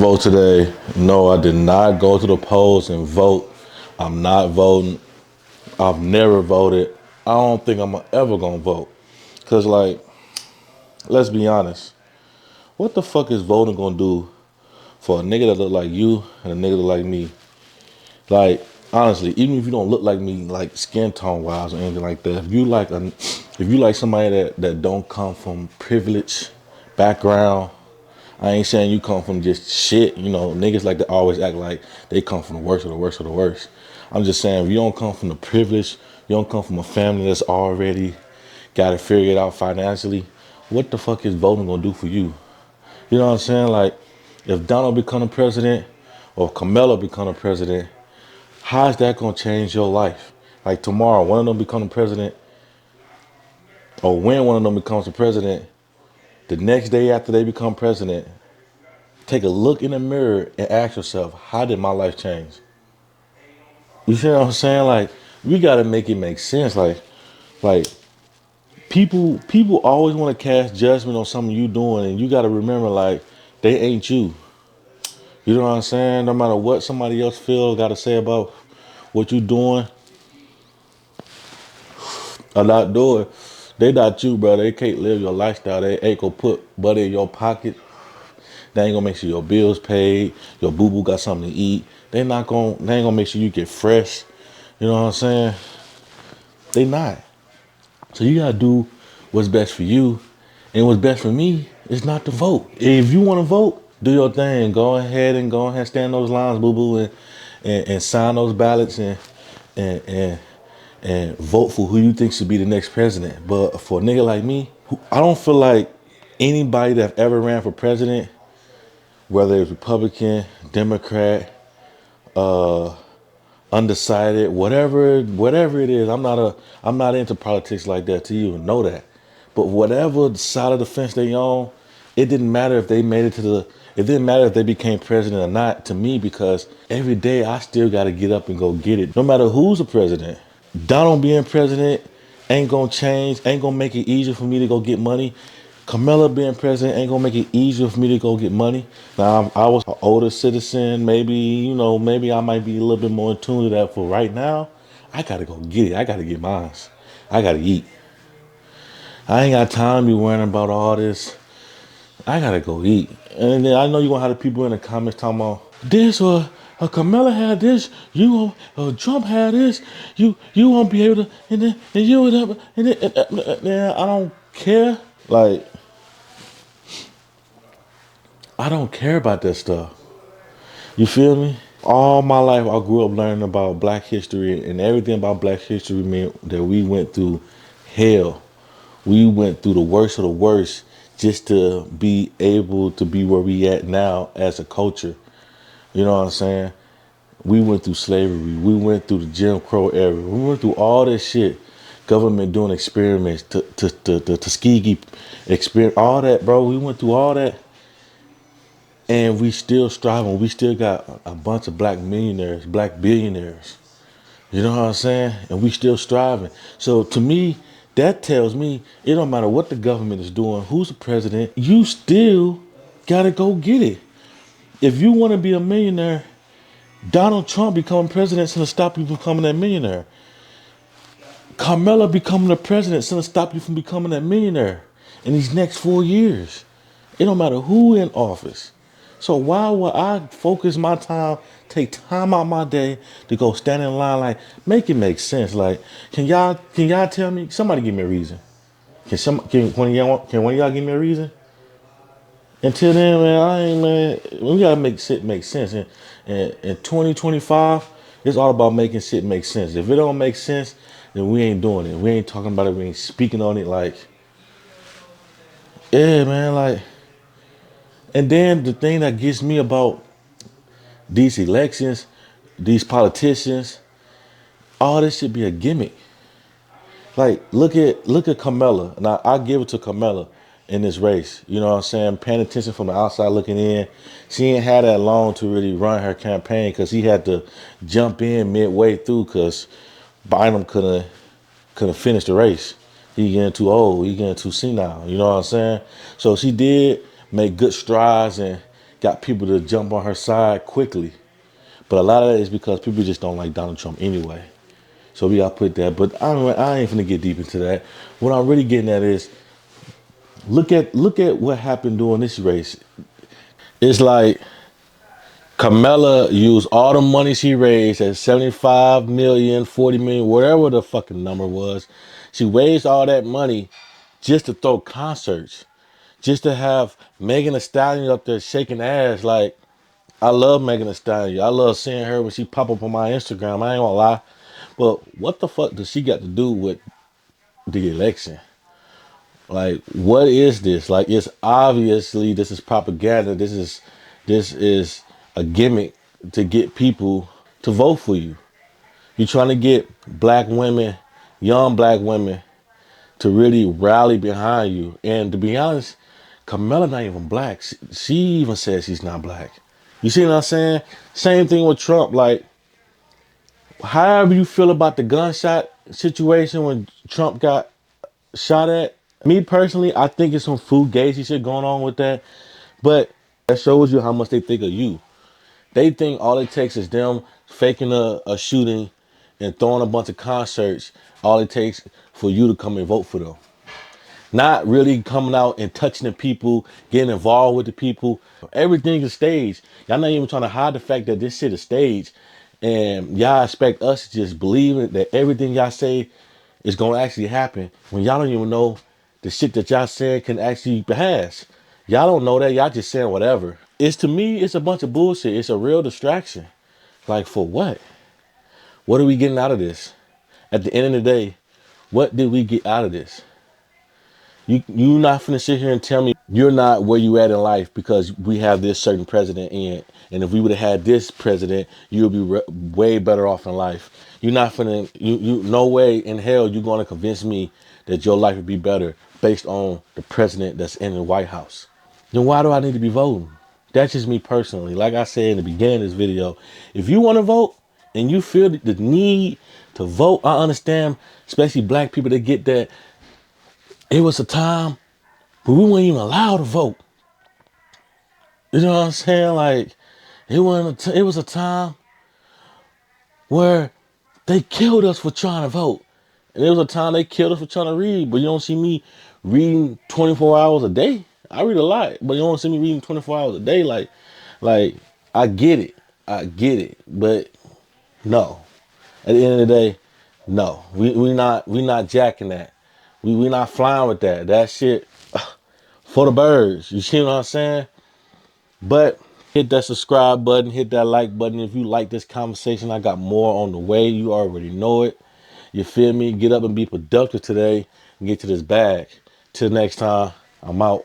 vote today. No, I did not go to the polls and vote. I'm not voting. I've never voted. I don't think I'm ever gonna vote. Cause like, let's be honest. What the fuck is voting gonna do for a nigga that look like you and a nigga that look like me? Like, honestly, even if you don't look like me, like skin tone wise or anything like that, if you like somebody that don't come from privilege background, I ain't saying you come from just shit. You know, niggas like to always act like they come from the worst of the worst of the worst. I'm just saying, if you don't come from the privilege, you don't come from a family that's already got it figured out financially, what the fuck is voting gonna do for you? You know what I'm saying? Like, if Donald become the president or Kamala become the president, how is that gonna change your life? Like tomorrow, one of them become the president, or when one of them becomes the president, the next day after they become president, take a look in the mirror and ask yourself, how did my life change? You see what I'm saying? Like, we gotta make it make sense. Like people always want to cast judgment on something you doing, and you gotta remember, like, they ain't you. You know what I'm saying? No matter what somebody else feel, gotta say about what you doing or not doing, they not you, bro. They can't live your lifestyle. They ain't gonna put money in your pocket. They ain't gonna make sure your bills paid, your boo boo got something to eat. They ain't gonna make sure you get fresh. You know what I'm saying? They not. So you gotta do what's best for you. And what's best for me is not to vote. If you wanna vote, do your thing. Go ahead and stand those lines, boo boo, and sign those ballots and and and vote for who you think should be the next president. But for a nigga like me, I don't feel like anybody that ever ran for president, whether it's Republican, Democrat, undecided, whatever it is. I'm not into politics like that to even know that. But whatever side of the fence they on, it didn't matter if they made it to the it didn't matter if they became president or not to me, because every day I still gotta get up and go get it. No matter who's the president. Donald being president ain't gonna change, ain't gonna make it easier for me to go get money. Kamala being president ain't gonna make it easier for me to go get money. Now, I was an older citizen, maybe, maybe I might be a little bit more in tune to that. For right now, I gotta go get it. I gotta get mine. I gotta eat. I ain't got time to be worrying about all this. I gotta go eat. And then I know you're gonna have the people in the comments talking about this, or Kamala had this, Trump had this, you won't be able to, and you would have, and I don't care. Like, I don't care about that stuff. You feel me? All my life, I grew up learning about Black history, and everything about Black history meant that we went through hell. We went through the worst of the worst just to be able to be where we at now as a culture. You know what I'm saying? We went through slavery. We went through the Jim Crow era. We went through all this shit. Government doing experiments, Tuskegee experiment, all that, bro. We went through all that. And we still striving. We still got a bunch of black millionaires, black billionaires. You know what I'm saying? And we still striving. So to me, that tells me it don't matter what the government is doing, who's the president, you still gotta go get it. If you want to be a millionaire, Donald Trump becoming president is gonna stop you from becoming that millionaire. Carmella becoming the president is gonna stop you from becoming that millionaire in these next 4 years. It don't matter who in office. So why would I focus my time, take time out my day to go stand in line? Like, make it make sense. Like, can y'all tell me? Somebody give me a reason. Can one of y'all give me a reason? Until then, man, we gotta make shit make sense. And in 2025, it's all about making shit make sense. If it don't make sense, then we ain't doing it. We ain't talking about it. We ain't speaking on it. Like, yeah, man, like. And then the thing that gets me about these elections, these politicians, all this should be a gimmick. Like, look at Kamala. Now, I give it to Kamala in this race. You know what I'm saying? Paying attention from the outside looking in. She ain't had that long to really run her campaign, because he had to jump in midway through, because Biden couldn't finish the race. He getting too old. He getting too senile. You know what I'm saying? So she did make good strides and got people to jump on her side quickly. But a lot of that is because people just don't like Donald Trump anyway. So we gotta put that. But I ain't finna get deep into that. What I'm really getting at is look at what happened during this race. It's like Kamala used all the money she raised at 75 million, 40 million, whatever the fucking number was. She raised all that money just to throw concerts, just to have Megan Thee Stallion up there shaking ass. Like, I love Megan Thee Stallion. I love seeing her when she pop up on my Instagram. I ain't gonna lie. But what the fuck does she got to do with the election? Like, what is this? Like, it's obviously this is propaganda. This is a gimmick to get people to vote for you. You're trying to get black women, young black women, to really rally behind you. And to be honest, Kamala not even black. She even says she's not black. You see what I'm saying? Same thing with Trump. Like, however you feel about the gunshot situation when Trump got shot at, me personally, I think it's some fugazi shit going on with that. But that shows you how much they think of you. They think all it takes is them faking a shooting and throwing a bunch of concerts. All it takes for you to come and vote for them. Not really coming out and touching the people, getting involved with the people. Everything is staged. Y'all not even trying to hide the fact that this shit is staged. And y'all expect us to just believe it, that everything y'all say is going to actually happen when y'all don't even know the shit that y'all saying can actually pass. Y'all don't know that. Y'all just saying whatever. It's, to me, it's a bunch of bullshit. It's a real distraction. Like, for what? What are we getting out of this? At the end of the day, what did we get out of this? You not finna sit here and tell me you're not where you at in life because we have this certain president in, and if we would have had this president, you'll be way better off in life. You're not finna, you no way in hell you're gonna convince me that your life would be better based on the president that's in the White House. Then why do I need to be voting? That's just me personally. Like I said in the beginning of this video, if you want to vote and you feel the need to vote, I understand, especially black people that get that. It was a time where we weren't even allowed to vote. You know what I'm saying? Like, it was a time where they killed us for trying to vote. And there was a time they killed us for trying to read. But you don't see me reading 24 hours a day. I read a lot, but you don't see me reading 24 hours a day. Like, I get it. I get it. But no. At the end of the day, no. We not jacking that. We not flying with that. That shit for the birds. You see what I'm saying? But hit that subscribe button, hit that like button. If you like this conversation, I got more on the way. You already know it. You feel me? Get up and be productive today and get to this bag. Till next time, I'm out.